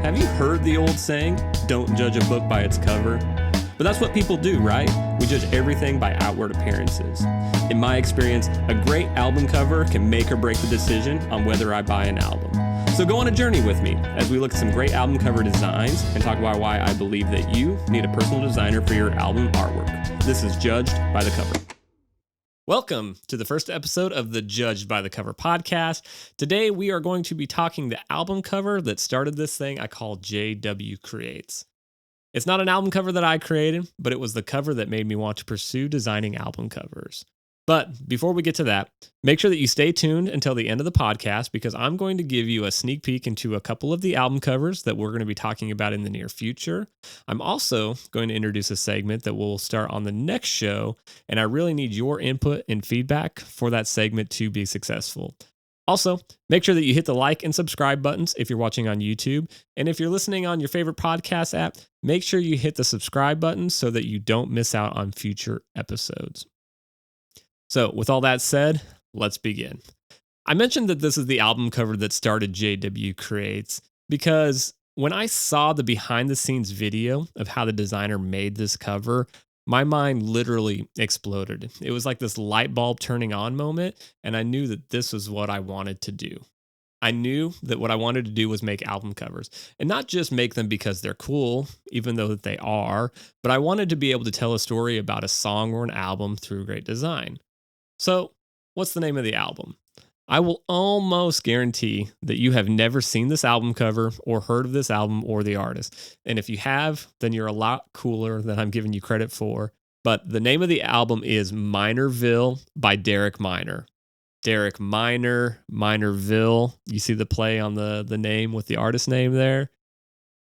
Have you heard the old saying, don't judge a book by its cover? But that's what people do, right? We judge everything by outward appearances. In my experience, a great album cover can make or break the decision on whether I buy an album. So go on a journey with me as we look at some great album cover designs and talk about why I believe that you need a personal designer for your album artwork. This is Judged by the Cover. Welcome to the first episode of the Judged by the Cover podcast. Today we are going to be talking the album cover that started this thing I call JW Creates. It's not an album cover that I created, but it was the cover that made me want to pursue designing album covers. But before we get to that, make sure that you stay tuned until the end of the podcast because I'm going to give you a sneak peek into a couple of the album covers that we're going to be talking about in the near future. I'm also going to introduce a segment that will start on the next show, and I really need your input and feedback for that segment to be successful. Also, make sure that you hit the like and subscribe buttons if you're watching on YouTube. And if you're listening on your favorite podcast app, make sure you hit the subscribe button so that you don't miss out on future episodes. So with all that said, let's begin. I mentioned that this is the album cover that started JW Creates because when I saw the behind the scenes video of how the designer made this cover, my mind literally exploded. It was like this light bulb turning on moment, and I knew that this was what I wanted to do. I knew that what I wanted to do was make album covers, and not just make them because they're cool, even though that they are, but I wanted to be able to tell a story about a song or an album through great design. So, what's the name of the album? I will almost guarantee that you have never seen this album cover or heard of this album or the artist. And if you have, then you're a lot cooler than I'm giving you credit for. But the name of the album is Minorville by Derek Minor. Derek Minor, Minorville. You see the play on the name with the artist name there?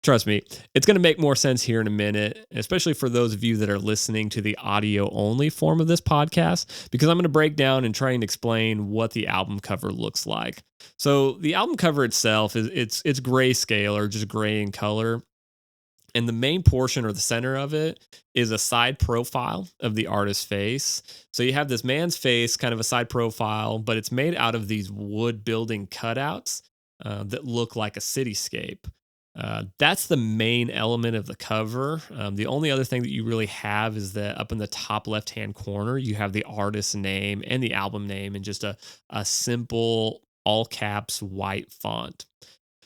Trust me, it's going to make more sense here in a minute, especially for those of you that are listening to the audio-only form of this podcast, because I'm going to break down and try and explain what the album cover looks like. So the album cover itself, it's grayscale or just gray in color, and the main portion or the center of it is a side profile of the artist's face. So you have this man's face, kind of a side profile, but it's made out of these wood building cutouts that look like a cityscape. That's the main element of the cover. The only other thing that you really have is that up in the top left-hand corner, you have the artist's name and the album name in just a simple all caps white font.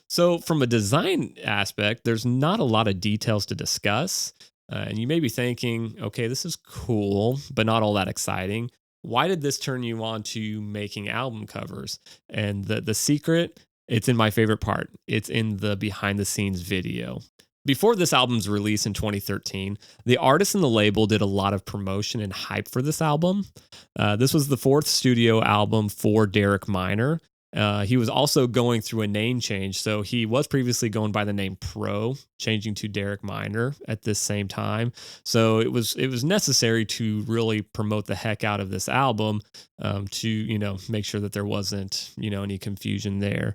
So from a design aspect, there's not a lot of details to discuss. And you may be thinking, okay, this is cool, but not all that exciting. Why did this turn you on to making album covers? And the secret, it's in my favorite part. It's in the behind the scenes video. Before this album's release in 2013, the artist and the label did a lot of promotion and hype for this album. This was the fourth studio album for Derek Minor. He was also going through a name change. So he was previously going by the name Pro, changing to Derek Minor at this same time. So it was necessary to really promote the heck out of this album to, make sure that there wasn't, any confusion there.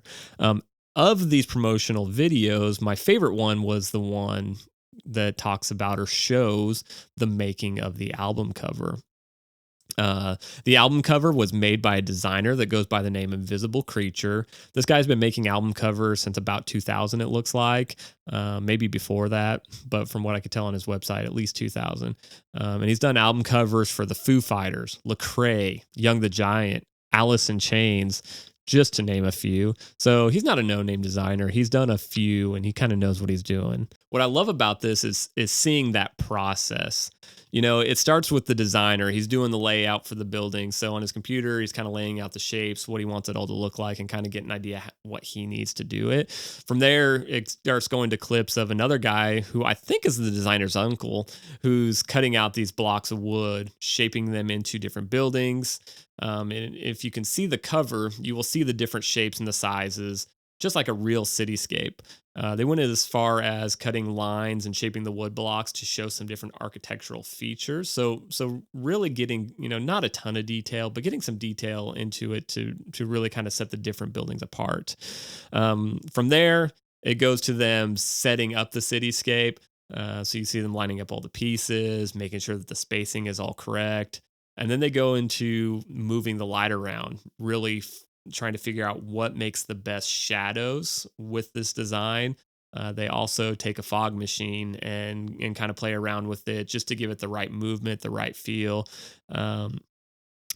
Of these promotional videos, my favorite one was the one that talks about or shows the making of the album cover. The album cover was made by a designer that goes by the name Invisible Creature. This guy's been making album covers since about 2000, it looks like. Maybe before that, but from what I could tell on his website, at least 2000. And he's done album covers for the Foo Fighters, Lecrae, Young the Giant, Alice in Chains, just to name a few. So he's not a no-name designer. He's done a few, and he kind of knows what he's doing. What I love about this is seeing that process. It starts with the designer. He's doing the layout for the building. So on his computer, he's kind of laying out the shapes, what he wants it all to look like, and kind of get an idea what he needs to do it. From there, it starts going to clips of another guy who I think is the designer's uncle, who's cutting out these blocks of wood, shaping them into different buildings. And if you can see the cover, you will see the different shapes and the sizes, just like a real cityscape. They went as far as cutting lines and shaping the wood blocks to show some different architectural features. So really getting, not a ton of detail, but getting some detail into it to really kind of set the different buildings apart. From there, it goes to them setting up the cityscape. So you see them lining up all the pieces, making sure that the spacing is all correct. And then they go into moving the light around, really trying to figure out what makes the best shadows with this design. They also take a fog machine and kind of play around with it just to give it the right movement, the right feel. Um,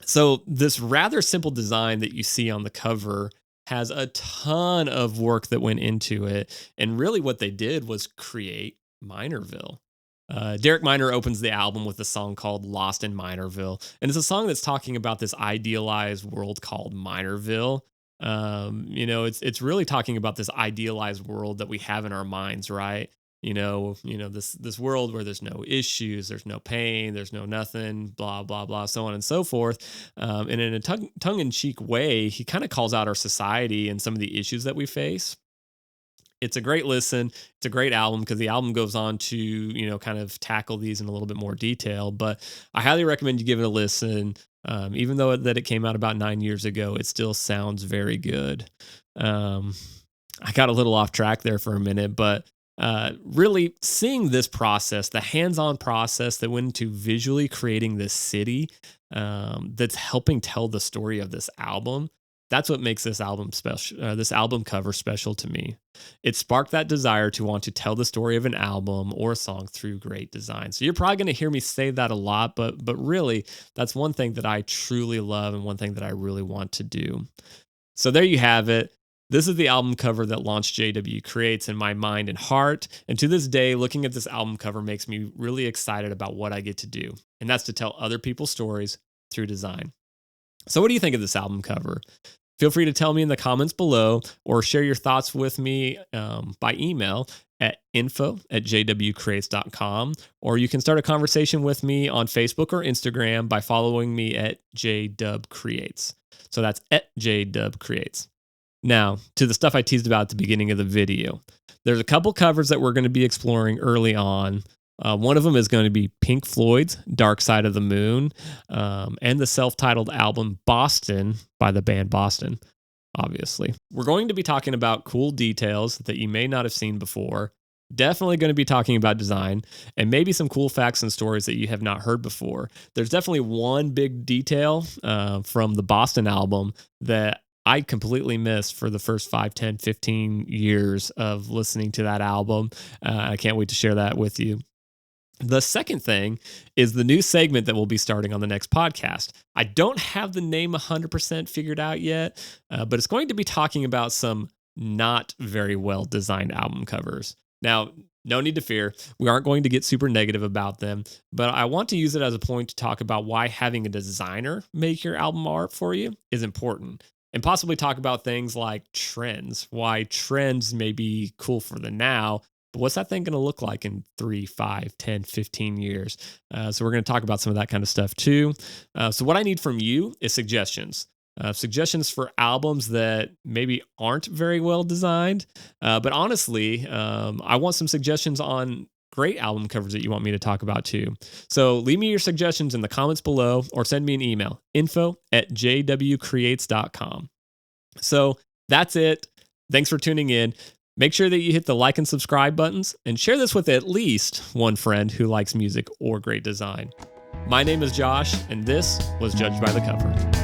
so this rather simple design that you see on the cover has a ton of work that went into it. And really what they did was create Minorville. Derek Minor opens the album with a song called Lost in Minorville. And it's a song that's talking about this idealized world called Minorville. It's really talking about this idealized world that we have in our minds, right? This world where there's no issues, there's no pain, there's no nothing, blah blah blah, so on and so forth. And in a tongue-in-cheek way, he kind of calls out our society and some of the issues that we face. It's a great listen. It's a great album because the album goes on to, kind of tackle these in a little bit more detail. But I highly recommend you give it a listen. Even though that it came out about 9 years ago, it still sounds very good. I got a little off track there for a minute, but really seeing this process, the hands-on process that went into visually creating this city, that's helping tell the story of this album. That's what makes this album special. This album cover special to me. It sparked that desire to want to tell the story of an album or a song through great design. So you're probably going to hear me say that a lot, but really, that's one thing that I truly love and one thing that I really want to do. So there you have it. This is the album cover that Launch JW creates in my mind and heart. And to this day, looking at this album cover makes me really excited about what I get to do. And that's to tell other people's stories through design. So what do you think of this album cover? Feel free to tell me in the comments below or share your thoughts with me by email at info@jwcreates.com, or you can start a conversation with me on Facebook or Instagram by following me at jdubcreates. So that's at jdubcreates. Now, to the stuff I teased about at the beginning of the video. There's a couple covers that we're going to be exploring early on. One of them is going to be Pink Floyd's Dark Side of the Moon, and the self-titled album Boston by the band Boston, obviously. We're going to be talking about cool details that you may not have seen before. Definitely going to be talking about design and maybe some cool facts and stories that you have not heard before. There's definitely one big detail from the Boston album that I completely missed for the first 5, 10, 15 years of listening to that album. I can't wait to share that with you. The second thing is the new segment that we'll be starting on the next podcast. I don't have the name 100% figured out yet, but it's going to be talking about some not very well designed album covers. Now, no need to fear. We aren't going to get super negative about them, but I want to use it as a point to talk about why having a designer make your album art for you is important. And possibly talk about things like trends, why trends may be cool for the now, but what's that thing going to look like in 3, 5, 10, 15 years? So we're going to talk about some of that kind of stuff too. So what I need from you is suggestions. Suggestions for albums that maybe aren't very well designed. But honestly, I want some suggestions on great album covers that you want me to talk about too. So leave me your suggestions in the comments below or send me an email, info@jwcreates.com. So that's it. Thanks for tuning in. Make sure that you hit the like and subscribe buttons and share this with at least one friend who likes music or great design. My name is Josh, and this was Judged by the Cover.